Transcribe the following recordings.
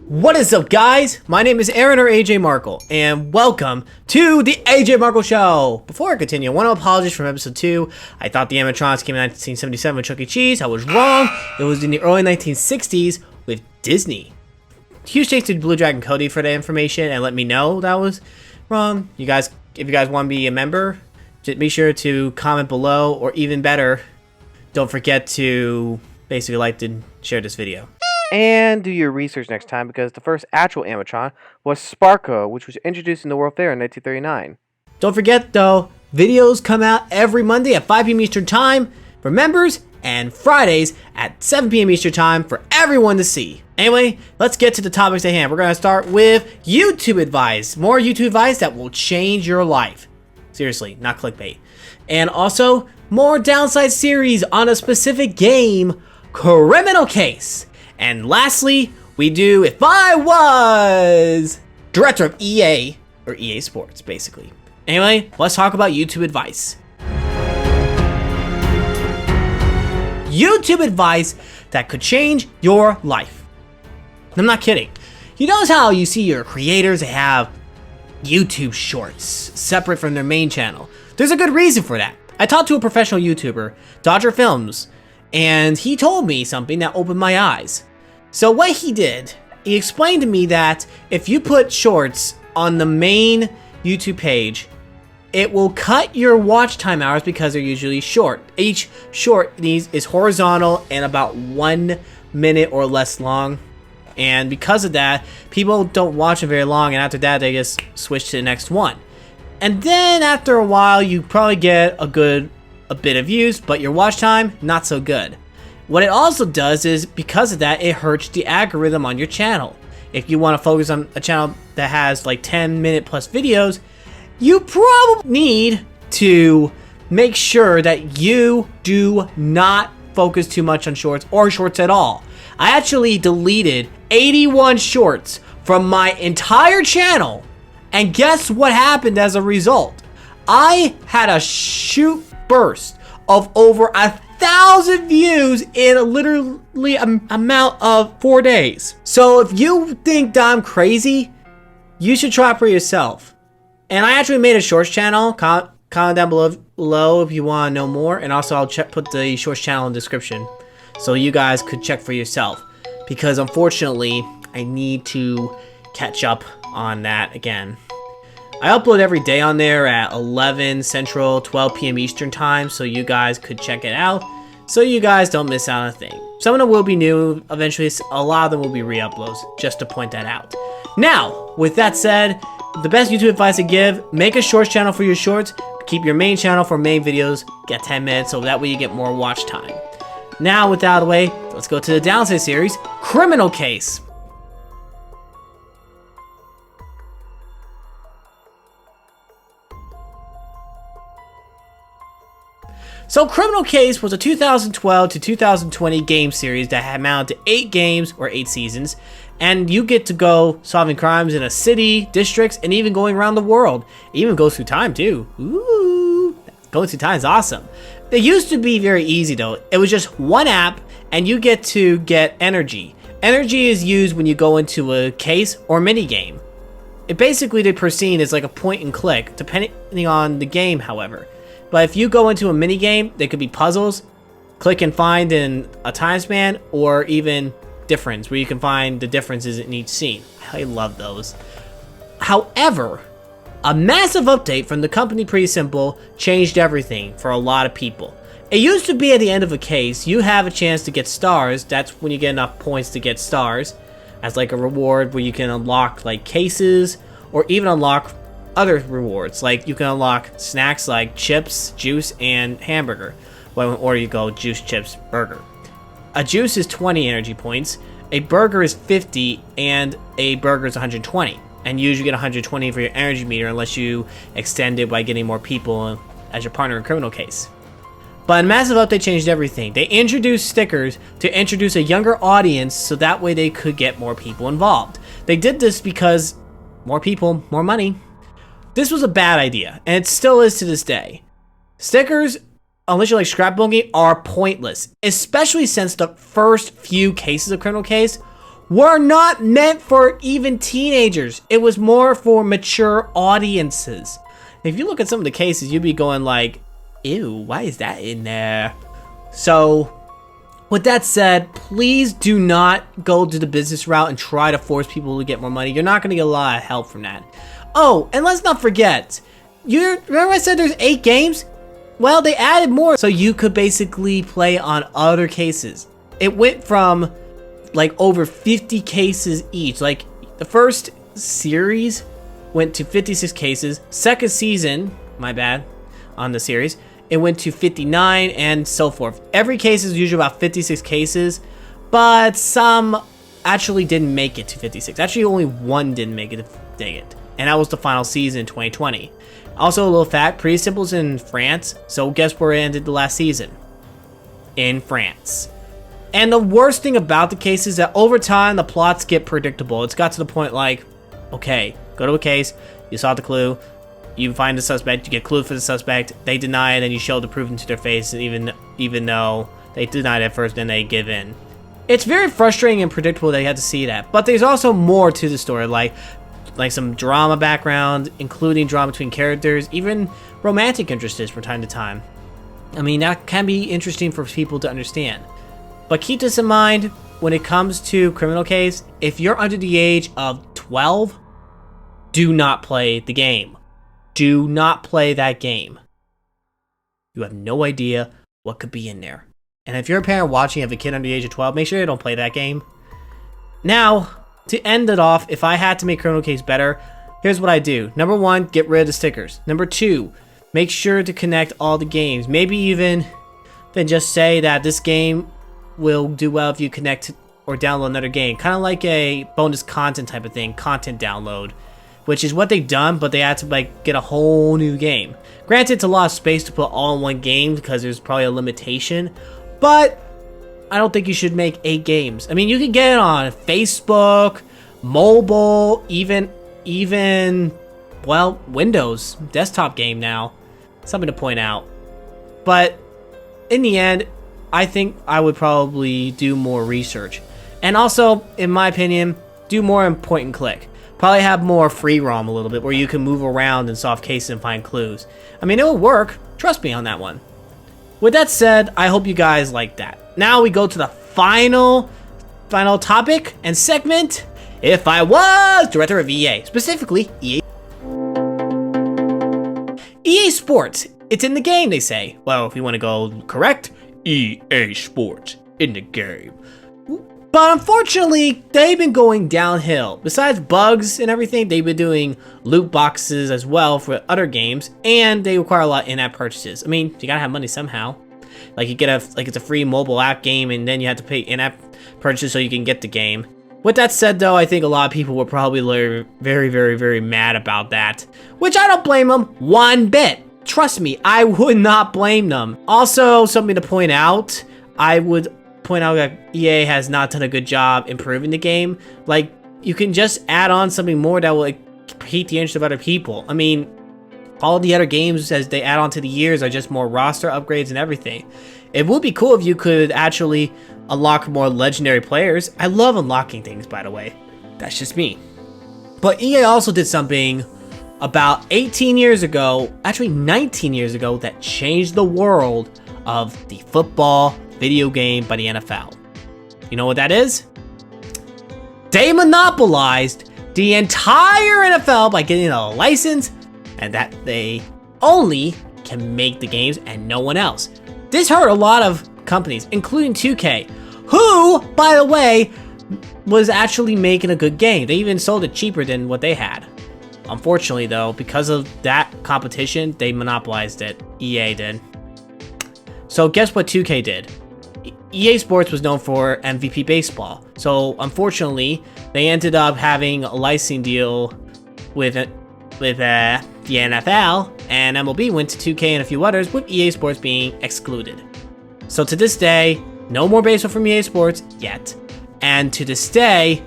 What is up, guys? My name is Aaron or AJMARKLE, and welcome to the AJMARKLE Show! Before I continue, I want to apologize from episode 2. I thought the animatronics came in 1977 with Chuck E. Cheese. I was wrong. It was in the early 1960s with Disney. Huge thanks to Blue Dragon Cody for the information and let me know that was wrong. You guys, if you guys want to be a member, just be sure to comment below, or even better, don't forget to basically like and share this video. And do your research next time, because the first actual animatron was Sparko, which was introduced in the World Fair in 1939. Don't forget though, videos come out every Monday at 5 p.m. Eastern Time for members, and Fridays at 7 p.m. Eastern Time for everyone to see. Anyway, let's get to the topics at hand. We're going to start with YouTube advice. More YouTube advice that will change your life. Seriously, not clickbait. And also, more downside series on a specific game, Criminal Case. And lastly, we do If I Was Director of EA, or EA Sports, basically. Anyway, let's talk about YouTube advice. YouTube advice that could change your life. I'm not kidding. You notice how you see your creators, they have YouTube shorts separate from their main channel. There's a good reason for that. I talked to a professional YouTuber, Dodger Films, and he told me something that opened my eyes. So what he did, he explained to me that if you put shorts on the main YouTube page, it will cut your watch time hours because they're usually short. Each short is horizontal and about 1 minute or less long. And because of that, people don't watch it very long, and after that they just switch to the next one. And then after a while you probably get a bit of views, but your watch time, not so good. What it also does is, because of that, it hurts the algorithm on your channel. If you want to focus on a channel that has like 10-minute plus videos, you probably need to make sure that you do not focus too much on shorts or shorts at all. I actually deleted 81 shorts from my entire channel, and guess what happened as a result? I had a shoot burst of over 1,000 views in literally an amount of 4 days. So if you think that I'm crazy, you should try it for yourself. And I actually made a shorts channel. Comment down below if you want to know more. And also I'll put the shorts channel in the description so you guys could check for yourself. Because unfortunately, I need to catch up on that again. I upload every day on there at 11 Central, 12 p.m. Eastern Time, so you guys could check it out, so you guys don't miss out on a thing. Some of them will be new, eventually a lot of them will be re-uploads, just to point that out. Now, with that said, the best YouTube advice to give, make a shorts channel for your shorts, keep your main channel for main videos, get 10 minutes, so that way you get more watch time. Now, with that out of the way, let's go to the downside series, Criminal Case. So Criminal Case was a 2012 to 2020 game series that had amounted to 8 games or 8 seasons, and you get to go solving crimes in a city, districts, and even going around the world. It even goes through time too. Ooh, going through time is awesome. It used to be very easy though. It was just one app, and you get to get energy. Energy is used when you go into a case or mini game. It basically, the per scene is like a point and click, depending on the game, however. But if you go into a mini game, they could be puzzles, click and find in a time span, or even difference, where you can find the differences in each scene. I love those. However, a massive update from the company Pretty Simple changed everything for a lot of people. It used to be at the end of a case, you have a chance to get stars. That's when you get enough points to get stars, as like a reward where you can unlock like cases, or even unlock other rewards, like you can unlock snacks like chips, juice, and hamburger, or you go juice, chips, burger. A juice is 20 energy points, a burger is 50, and a burger is 120. And you usually get 120 for your energy meter unless you extend it by getting more people as your partner in Criminal Case. But a massive update changed everything. They introduced stickers to introduce a younger audience so that way they could get more people involved. They did this because more people, more money. This was a bad idea, and it still is to this day. Stickers, unless you like scrapbooking, are pointless, especially since the first few cases of Criminal Case were not meant for even teenagers. It was more for mature audiences. If you look at some of the cases, you'd be going like, ew, why is that in there? So, with that said, please do not go to the business route and try to force people to get more money. You're not going to get a lot of help from that. Oh, and let's not forget, remember I said there's 8 games? Well, they added more so you could basically play on other cases. It went from like over 50 cases each. Like the first series went to 56 cases. Second season, my bad, on the series, it went to 59 and so forth. Every case is usually about 56 cases, but some actually didn't make it to 56. Actually, only one didn't make it, dang it. And that was the final season in 2020. Also, a little fact, Pretty Simple's in France, so guess where it ended the last season? In France. And the worst thing about the case is that over time, the plots get predictable. It's got to the point like, okay, go to a case, you saw the clue, you find the suspect, you get clue for the suspect, they deny it, and you show the proof into their face, and even though they denied it first, then they give in. It's very frustrating and predictable that you have to see that, but there's also more to the story, like some drama background, including drama between characters, even romantic interests from time to time. I mean, that can be interesting for people to understand. But keep this in mind, when it comes to criminal case, if you're under the age of 12, do not play the game. Do not play that game. You have no idea what could be in there. And if you're a parent watching and have a kid under the age of 12, make sure you don't play that game. Now, to end it off, if I had to make criminal case better, here's what I do. Number 1, get rid of the stickers. Number 2, make sure to connect all the games. Maybe even then just say that this game will do well if you connect or download another game. Kind of like a bonus content type of thing, content download, which is what they've done, but they had to like get a whole new game. Granted, it's a lot of space to put all in one game because there's probably a limitation, but I don't think you should make 8 games. I mean, you can get it on Facebook, mobile, even well, Windows desktop game now. Something to point out. But in the end, I think I would probably do more research. And also, in my opinion, do more in point and click. Probably have more free roam a little bit where you can move around and solve cases and find clues. I mean, it will work. Trust me on that one. With that said, I hope you guys like that. Now we go to the final topic and segment. If I was director of EA, specifically EA. EA Sports. It's in the game, they say. Well, if you want to go correct, EA Sports in the game. But unfortunately, they've been going downhill. Besides bugs and everything, they've been doing loot boxes as well for other games, and they require a lot of in-app purchases. I mean, you gotta have money somehow. Like you get it's a free mobile app game, and then you have to pay in-app purchases so you can get the game. With that said, though, I think a lot of people were probably very, very, very mad about that, which I don't blame them one bit. Trust me, I would not blame them. Also, something to point out, I would point out that EA has not done a good job improving the game. Like, you can just add on something more that will like, pique the interest of other people. I mean, all the other games as they add on to the years are just more roster upgrades and everything. It would be cool if you could actually unlock more legendary players. I love unlocking things, by the way. That's just me. But EA also did something about 18 years ago, actually 19 years ago, that changed the world of the football video game by the NFL. You know what that is? They monopolized the entire NFL by getting a license, and that they only can make the games and no one else. This hurt a lot of companies, including 2K, who, by the way, was actually making a good game. They even sold it cheaper than what they had. Unfortunately, though, because of that competition, they monopolized it. EA did. So guess what 2K did? EA Sports was known for MVP Baseball. So unfortunately, they ended up having a licensing deal with the NFL, and MLB went to 2K and a few others, with EA Sports being excluded. So to this day, no more baseball from EA Sports yet. And to this day,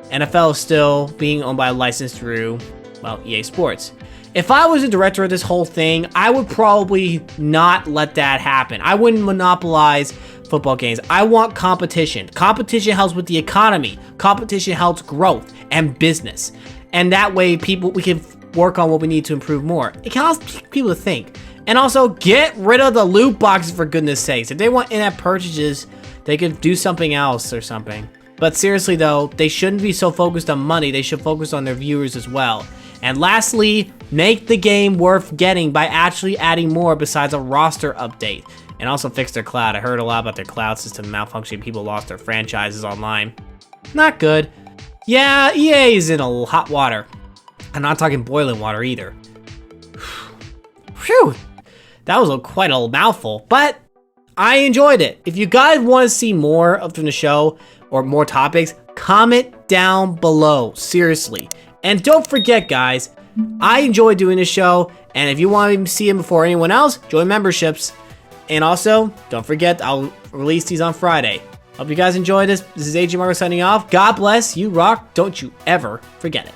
NFL is still being owned by a license through, well, EA Sports. If I was a director of this whole thing, I would probably not let that happen. I wouldn't monopolize football games. I want competition. Competition helps with the economy. Competition helps growth and business. And that way, we can work on what we need to improve more. It can also get people to think. And also, get rid of the loot boxes, for goodness sakes. If they want in-app purchases, they could do something else or something. But seriously though, they shouldn't be so focused on money. They should focus on their viewers as well. And lastly, make the game worth getting by actually adding more besides a roster update. And also fix their cloud. I heard a lot about their cloud system malfunctioning. People lost their franchises online. Not good. Yeah, EA is in a hot water. I'm not talking boiling water either. Phew. That was quite a mouthful, but I enjoyed it. If you guys want to see more from the show or more topics, comment down below, seriously. And don't forget, guys, I enjoy doing this show, and if you want to see him before anyone else, join memberships. And also, don't forget, I'll release these on Friday. Hope you guys enjoyed this. This is AJMARKLE signing off. God bless, you rock, don't you ever forget it.